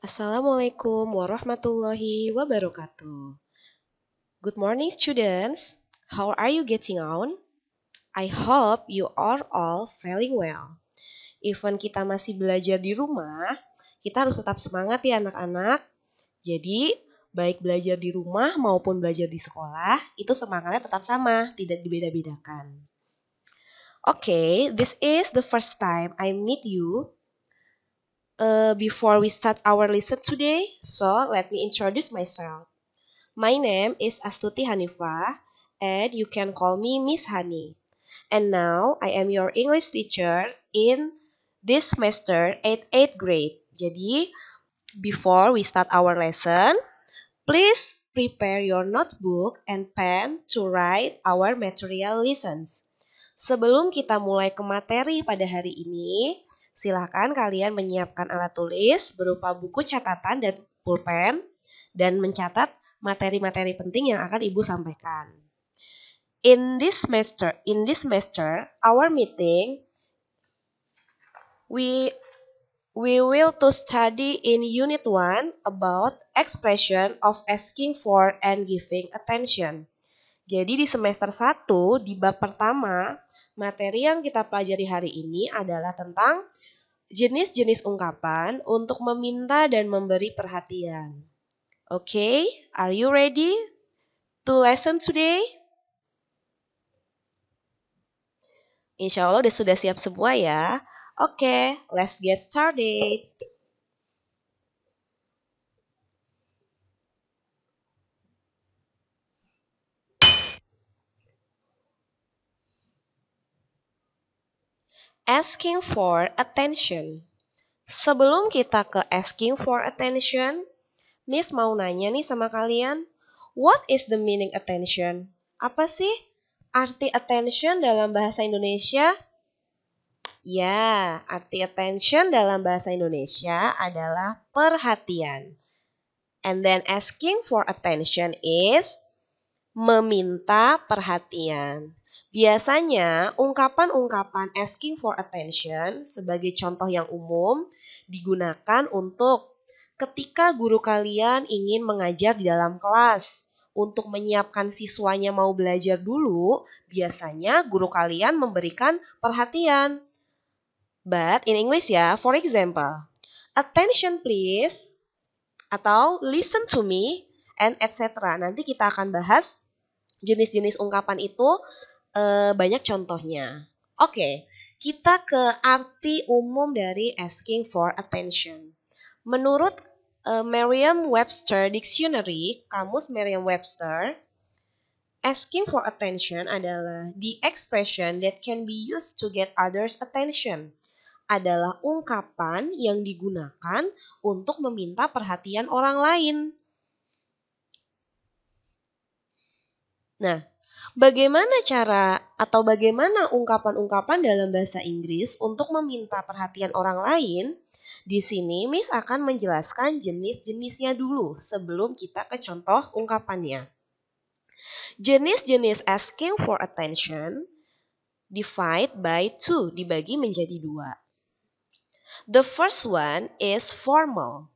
Assalamualaikum warahmatullahi wabarakatuh. Good morning, students. How are you getting on? I hope you are all feeling well. Even kita masih belajar di rumah, kita harus tetap semangat ya anak-anak. Jadi, baik belajar di rumah maupun belajar di sekolah, itu semangatnya tetap sama, tidak dibeda-bedakan. Okay, this is the first time I meet you. Before we start our lesson today, so let me introduce myself. My name is Astuti Hanifah, and you can call me Miss Hani. And now, I am your English teacher in this semester at 8th grade. Jadi, before we start our lesson, please prepare your notebook and pen to write our material lessons. Sebelum kita mulai ke materi pada hari ini, silakan kalian menyiapkan alat tulis berupa buku catatan dan pulpen dan mencatat materi-materi penting yang akan Ibu sampaikan. In this semester, our meeting, we will to study in Unit 1 about expression of asking for and giving attention. Jadi di semester 1, di bab pertama, materi yang kita pelajari hari ini adalah tentang jenis-jenis ungkapan untuk meminta dan memberi perhatian. Okay, are you ready to lesson today? Insya Allah sudah siap semua ya. Okay, let's get started. Asking for attention. Sebelum kita ke asking for attention, Miss mau nanya nih sama kalian, what is the meaning attention? Apa sih arti attention dalam bahasa Indonesia? Ya, arti attention dalam bahasa Indonesia adalah perhatian. And then asking for attention is meminta perhatian. Biasanya, ungkapan-ungkapan asking for attention sebagai contoh yang umum digunakan untuk ketika guru kalian ingin mengajar di dalam kelas. Untuk menyiapkan siswanya mau belajar dulu, biasanya guru kalian memberikan perhatian. But in English ya, for example, attention please, atau listen to me, and etc. Nanti kita akan bahas jenis-jenis ungkapan itu banyak contohnya. Oke, kita ke arti umum dari asking for attention. Menurut Merriam-Webster Dictionary, kamus Merriam-Webster, asking for attention adalah the expression that can be used to get others' attention. Adalah ungkapan yang digunakan untuk meminta perhatian orang lain. Nah, bagaimana cara atau bagaimana ungkapan-ungkapan dalam bahasa Inggris untuk meminta perhatian orang lain? Di sini Miss akan menjelaskan jenis-jenisnya dulu sebelum kita ke contoh ungkapannya. Jenis-jenis asking for attention divide by 2, dibagi menjadi 2. The first one is formal.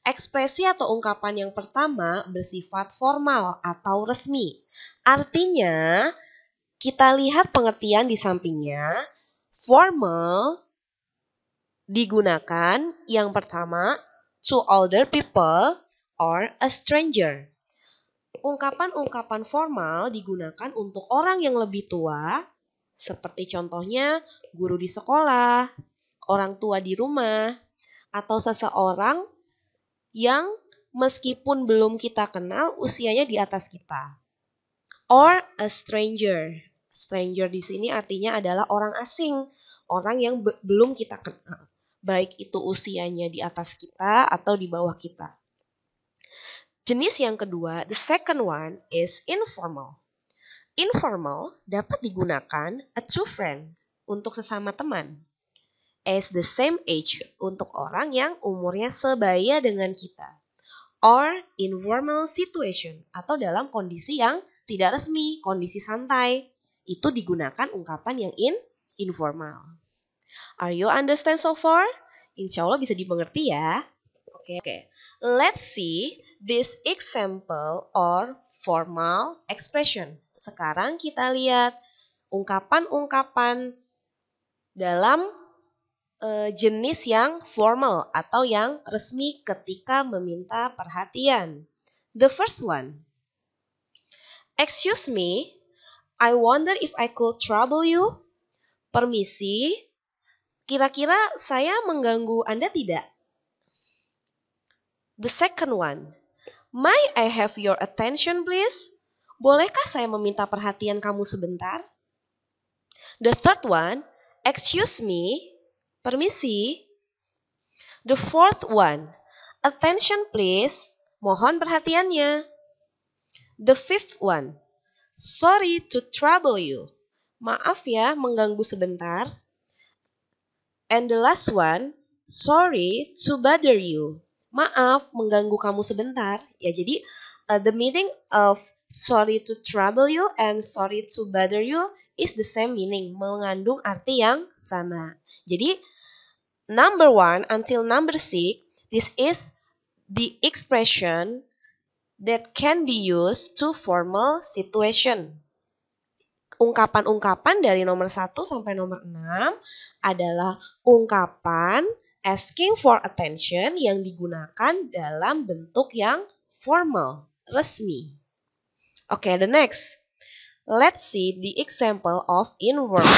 Ekspresi atau ungkapan yang pertama bersifat formal atau resmi. Artinya, kita lihat pengertian di sampingnya. Formal digunakan yang pertama to older people or a stranger. Ungkapan-ungkapan formal digunakan untuk orang yang lebih tua, seperti contohnya guru di sekolah, orang tua di rumah, atau seseorang yang meskipun belum kita kenal usianya di atas kita. Or a stranger. Stranger di sini artinya adalah orang asing, orang yang belum kita kenal. Baik itu usianya di atas kita atau di bawah kita. Jenis yang kedua, the second one is informal. Informal dapat digunakan to friend, untuk sesama teman. As the same age, untuk orang yang umurnya sebaya dengan kita. Or informal situation, atau dalam kondisi yang tidak resmi, kondisi santai. Itu digunakan ungkapan yang informal. Are you understand so far? Insya Allah bisa dimengerti ya. Okay. Let's see this example or formal expression. Sekarang kita lihat ungkapan-ungkapan dalam jenis yang formal atau yang resmi ketika meminta perhatian. The first one. Excuse me, I wonder if I could trouble you. Permisi, kira-kira saya mengganggu Anda tidak? The second one. May I have your attention please? Bolehkah saya meminta perhatian kamu sebentar? The third one. Excuse me, permisi. The fourth one. Attention please. Mohon perhatiannya. The fifth one. Sorry to trouble you. Maaf ya mengganggu sebentar. And the last one. Sorry to bother you. Maaf mengganggu kamu sebentar. Ya, jadi the meaning of sorry to trouble you and sorry to bother you is the same meaning, mengandung arti yang sama. Jadi number 1 until number 6, this is the expression that can be used to formal situation. Ungkapan-ungkapan dari nomor 1 sampai nomor 6 adalah ungkapan asking for attention yang digunakan dalam bentuk yang formal, resmi. Okay, the next. Let's see the example of informal.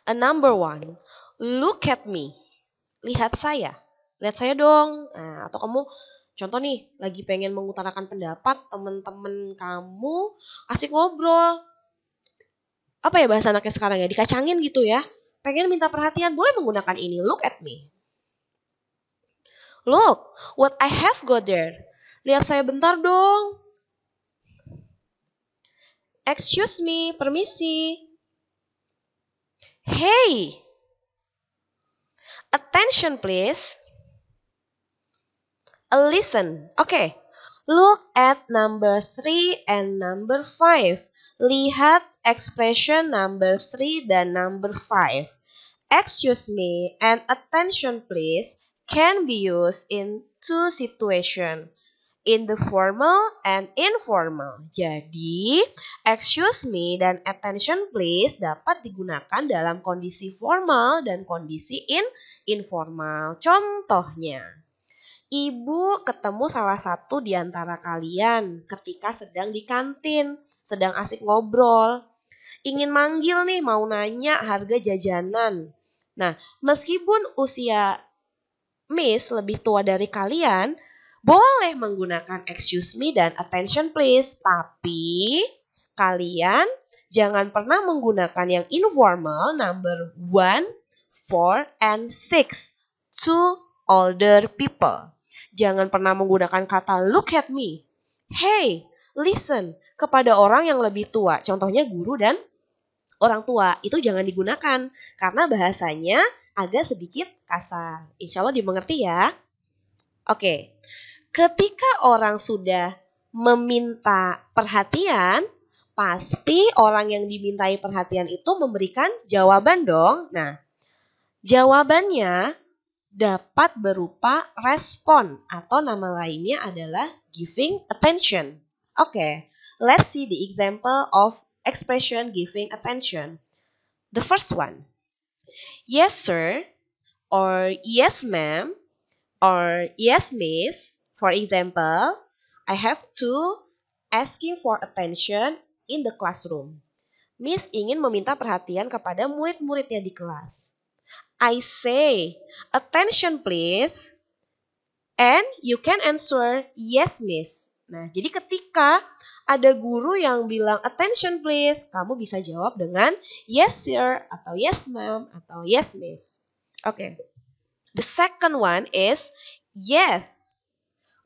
Number 1. Look at me. Lihat saya. Lihat saya dong. Nah, atau kamu contoh nih, lagi pengen mengutarakan pendapat, teman-teman kamu asik ngobrol. Apa ya bahasa anaknya sekarang ya? Dikacangin gitu ya. Pengen minta perhatian, boleh menggunakan ini. Look at me. Look, what I have got there. Lihat saya bentar dong. Excuse me, permisi. Hey. Attention please. Listen. Okay. Look at number 3 and number 5. Lihat expression number 3 dan number 5. Excuse me and attention please can be used in two situations. In the formal and informal. Jadi, excuse me dan attention please dapat digunakan dalam kondisi formal dan kondisi informal. Contohnya, Ibu ketemu salah satu di antara kalian ketika sedang di kantin, sedang asik ngobrol. Ingin manggil nih, mau nanya harga jajanan. Nah, meskipun usia Miss lebih tua dari kalian, boleh menggunakan excuse me dan attention please. Tapi, kalian jangan pernah menggunakan yang informal number 1, 4, and 6 to older people. Jangan pernah menggunakan kata look at me. Hey, listen kepada orang yang lebih tua. Contohnya guru dan orang tua. Itu jangan digunakan karena bahasanya agak sedikit kasar. Insya Allah dimengerti ya. Oke. Ketika orang sudah meminta perhatian, pasti orang yang dimintai perhatian itu memberikan jawaban dong. Nah, jawabannya dapat berupa respon atau nama lainnya adalah giving attention. Oke, let's see the example of expression giving attention. The first one. Yes, sir, or yes, ma'am, or yes, miss. For example, I have to asking for attention in the classroom. Miss ingin meminta perhatian kepada murid-muridnya di kelas. I say, attention please. And you can answer, yes, miss. Nah, jadi ketika ada guru yang bilang attention please, kamu bisa jawab dengan yes, sir, atau yes, ma'am, atau yes, miss. Okay. The second one is yes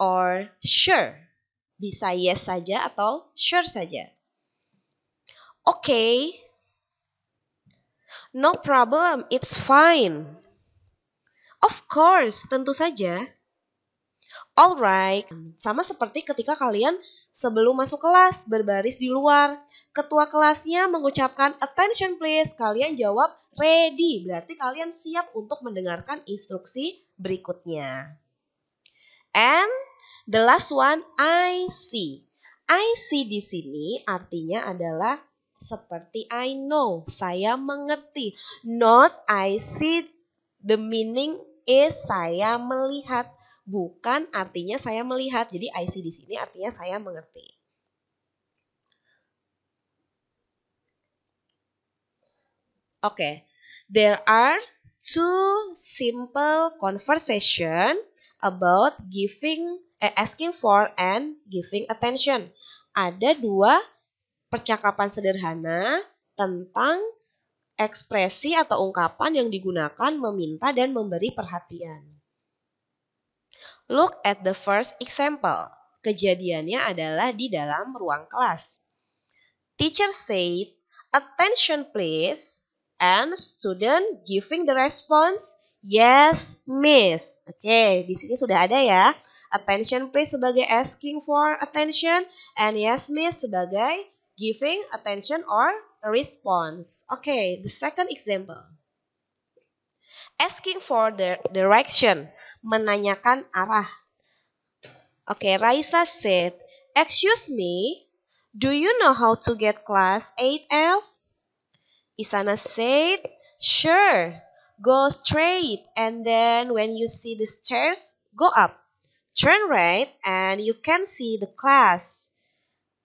or sure. Bisa yes saja atau sure saja. Okay. No problem, it's fine. Of course, tentu saja. Alright, sama seperti ketika kalian sebelum masuk kelas berbaris di luar. Ketua kelasnya mengucapkan attention please, kalian jawab ready, berarti kalian siap untuk mendengarkan instruksi berikutnya. And the last one, I see. I see di sini artinya adalah seperti I know, saya mengerti. Not I see, the meaning is saya melihat. Bukan artinya saya melihat. Jadi I see di sini artinya saya mengerti. Okay. There are two simple conversation about asking for and giving attention. Ada dua percakapan sederhana tentang ekspresi atau ungkapan yang digunakan meminta dan memberi perhatian. Look at the first example. Kejadiannya adalah di dalam ruang kelas. Teacher said, attention please. And student giving the response, yes, miss. Oke, di sini sudah ada ya. Attention please sebagai asking for attention. And yes, miss sebagai giving attention or a response. Oke, the second example. Asking for the direction. Menanyakan arah. Oke, Raisa said, excuse me, do you know how to get class 8F? Isana said, sure, go straight and then when you see the stairs, go up. Turn right and you can see the class.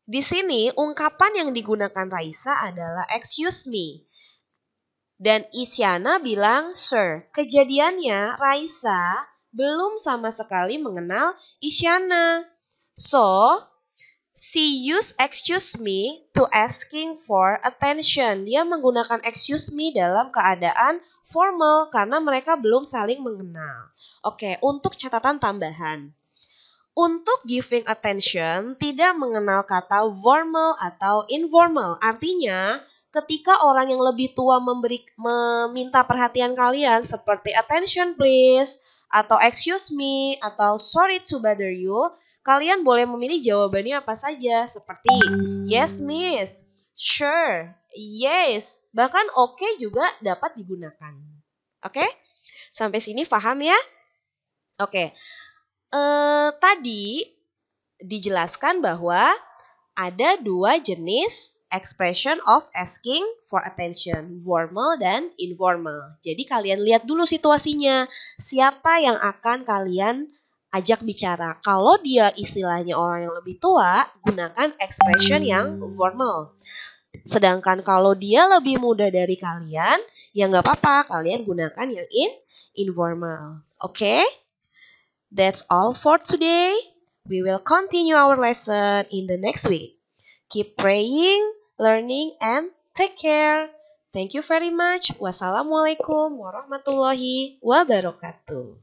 Di sini ungkapan yang digunakan Raisa adalah excuse me. Dan Isyana bilang sir. Kejadiannya Raisa belum sama sekali mengenal Isyana. So, she used excuse me to asking for attention. Dia menggunakan excuse me dalam keadaan formal karena mereka belum saling mengenal. Oke, untuk catatan tambahan. Untuk giving attention tidak mengenal kata formal atau informal. Artinya, ketika orang yang lebih tua meminta perhatian kalian seperti attention please, atau excuse me, atau sorry to bother you, kalian boleh memilih jawabannya apa saja, seperti yes miss, sure, yes, bahkan oke juga dapat digunakan. Oke? Sampai sini paham ya? Oke. Tadi dijelaskan bahwa ada dua jenis expression of asking for attention, formal dan informal. Jadi kalian lihat dulu situasinya, siapa yang akan kalian ajak bicara. Kalau dia istilahnya orang yang lebih tua, gunakan expression yang formal. Sedangkan kalau dia lebih muda dari kalian, ya nggak apa-apa, kalian gunakan yang informal. Oke? That's all for today. We will continue our lesson in the next week. Keep praying, learning, and take care. Thank you very much. Wassalamualaikum warahmatullahi wabarakatuh.